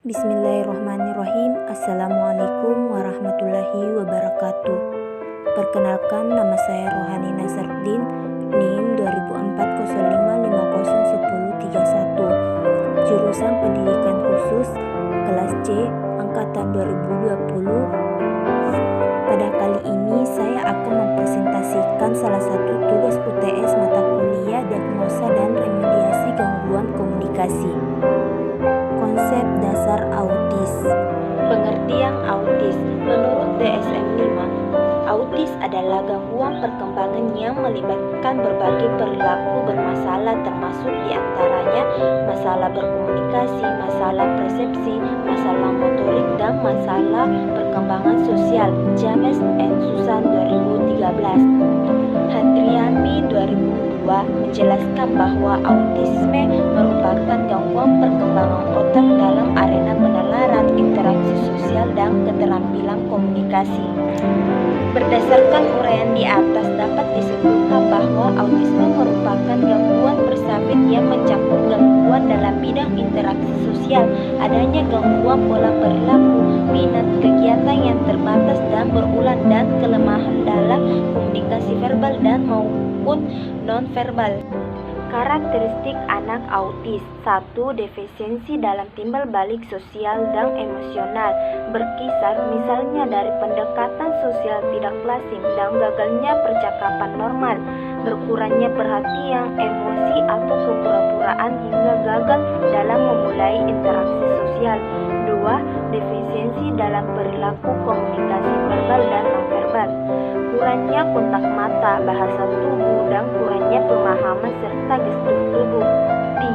Bismillahirrahmanirrahim. Assalamualaikum warahmatullahi wabarakatuh. Perkenalkan, nama saya Rohani Nazardin, NIM 200405501031, jurusan Pendidikan Khusus, kelas C, angkatan 2020. Pada kali ini saya akan mempresentasikan salah satu tugas UTS mata kuliah Diagnosa dan Remediasi Gangguan Komunikasi. Konsep dasar autis. Pengertian autis. Menurut DSM-5, autis adalah gangguan perkembangan yang melibatkan berbagai perilaku bermasalah, termasuk diantaranya masalah berkomunikasi, masalah persepsi, masalah motorik, dan masalah perkembangan sosial. James and Susan 2013. Hadriani 2002 menjelaskan bahwa autisme merupakan gangguan perkembangan otak dalam arena penalaran, interaksi sosial, dan keterampilan komunikasi. Berdasarkan uraian di atas, dapat disebutkan bahwa autisme merupakan gangguan bersifat yang mencakup gangguan dalam bidang interaksi sosial, adanya gangguan pola perilaku, minat, kegiatan yang terbatas dan berulang, dan kelemahan dalam komunikasi verbal dan maupun non-verbal. Karakteristik anak autis. 1. Defisiensi dalam timbal balik sosial dan emosional berkisar, misalnya dari pendekatan sosial tidak lazim dan gagalnya percakapan normal, berkurangnya perhatian, emosi atau kepura-puraan hingga gagal dalam memulai interaksi sosial. 2. Defisiensi dalam perilaku komunikasi verbal dan non-verbal, kurangnya kontak mata, bahasa tubuh, dan kurangnya pemahaman serta gestur tubuh.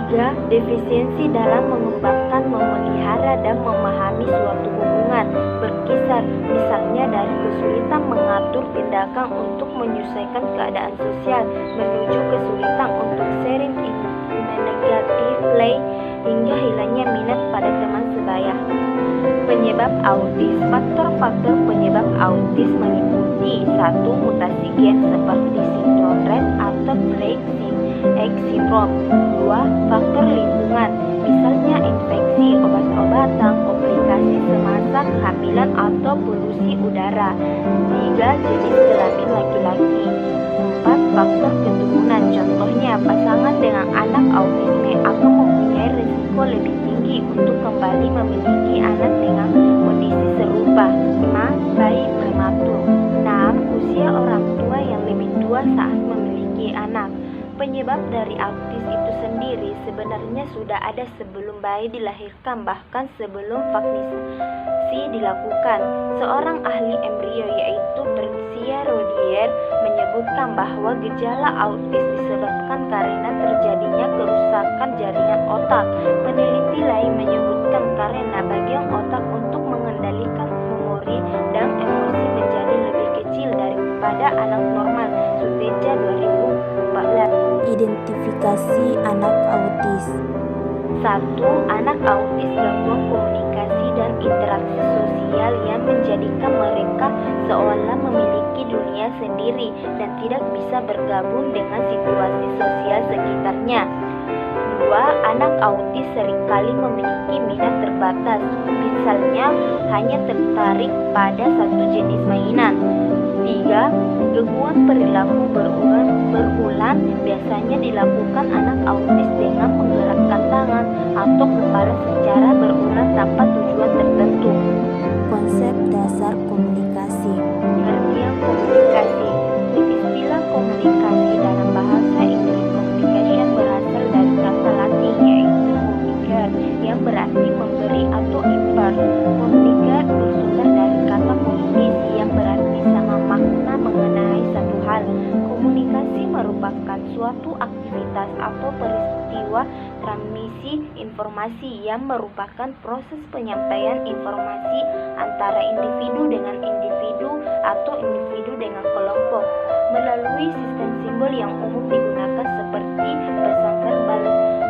3. Defisiensi dalam mengembangkan, memelihara, dan memahami suatu hubungan berkisar, misalnya dari kesulitan mengatur tindakan untuk menyesuaikan keadaan sosial menuju kesulitan untuk sharing in negative play hingga hilangnya minat pada teman sebaya. Penyebab autis. Faktor-faktor penyebab autis meliputi 1. Mutasi gen seperti sindrom Rett atau Freycinet X syndrome. 2. Faktor lingkungan, misalnya infeksi, obat-obatan, komplikasi semasa kehamilan atau polusi udara. 3. Jenis kelamin laki-laki. 4. Faktor keturunan, contohnya pasangan dengan anak autisme akan mempunyai risiko lebih tinggi untuk kembali memiliki anak dengan kondisi serupa. 5. Bayi prematur. 6. Usia orang tua yang lebih tua saat memiliki anak. Penyebab dari autis itu sendiri sebenarnya sudah ada sebelum bayi dilahirkan, bahkan sebelum vaksinasi dilakukan. Seorang ahli embrio yaitu Patricia Rodier menyebutkan bahwa gejala autis disebabkan karena terjadinya kerusakan jaringan otak. Peneliti lain menyebutkan karena bagian otak untuk mengendalikan memori dan emosi menjadi lebih kecil daripada anak normal. Suteja 2014. Identifikasi anak autis. 1. Anak autis gangguan komunikasi dan interaksi sosial yang menjadikan mereka seolah memiliki dunia sendiri dan tidak bisa bergabung dengan situasi sosial sekitarnya. 2. Anak autis seringkali memiliki minat terbatas, misalnya hanya tertarik pada satu jenis mainan. 3. Gangguan perilaku berulang biasanya dilakukan anak autis dengan menggerakkan tangan atau kepala secara berulang tanpa tujuan tertentu. Konsep dasar komunikasi. Pengertian komunikasi. Istilah komunikasi dalam bahasa Inggris communication berasal dari kata Latin yaitu communicare yang berarti memberi atau impart. Communicate bersumber dari kata communis yang berarti sama makna mengenai satu hal. Komunikasi merupakan suatu aktivitas atau peristiwa transmisi informasi yang merupakan proses penyampaian informasi antara individu dengan individu atau individu dengan kelompok melalui sistem simbol yang umum digunakan seperti pesan verbal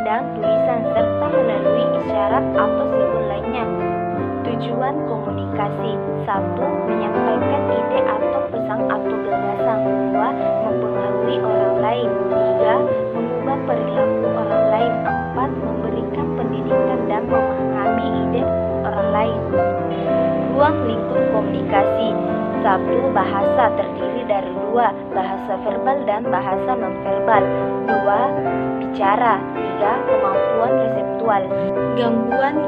dan tulisan serta melalui isyarat atau simbol lainnya. Tujuan komunikasi. 1. Menyampaikan ide atau pesan atau gagasan. 2. Mempengaruhi orang lain. 3. Mengubah perilaku orang lain. 4. Memberikan pendidikan dan memahami ide 1. Bahasa terdiri dari 2. Bahasa verbal dan bahasa nonverbal. 2. Bicara. 3. Kemampuan reseptual. Gangguan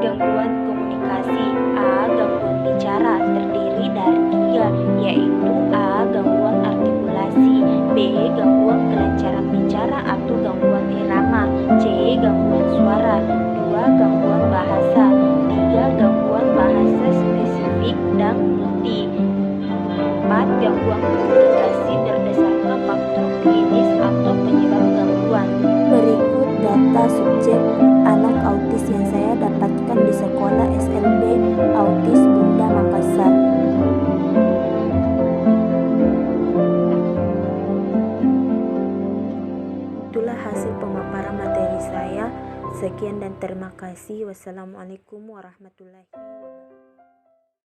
komunikasi. A. Gangguan bicara terdiri dari 3, yaitu A. Gangguan artikulasi, B. Gangguan kelancaran bicara atau gangguan irama, C. Gangguan suara, 2. Gangguan bahasa, 3. Gangguan bahasa spesifik dan multi, 4. Gangguan komunikasi berdasarkan faktor klinis atau penyebab gangguan. Berikut data subjek anak autis yang saya dapatkan di sekolah SLB Autis Bunda Makassar. Itulah hasil pemaparan materi saya. Sekian dan terima kasih. Wassalamualaikum warahmatullahi wabarakatuh.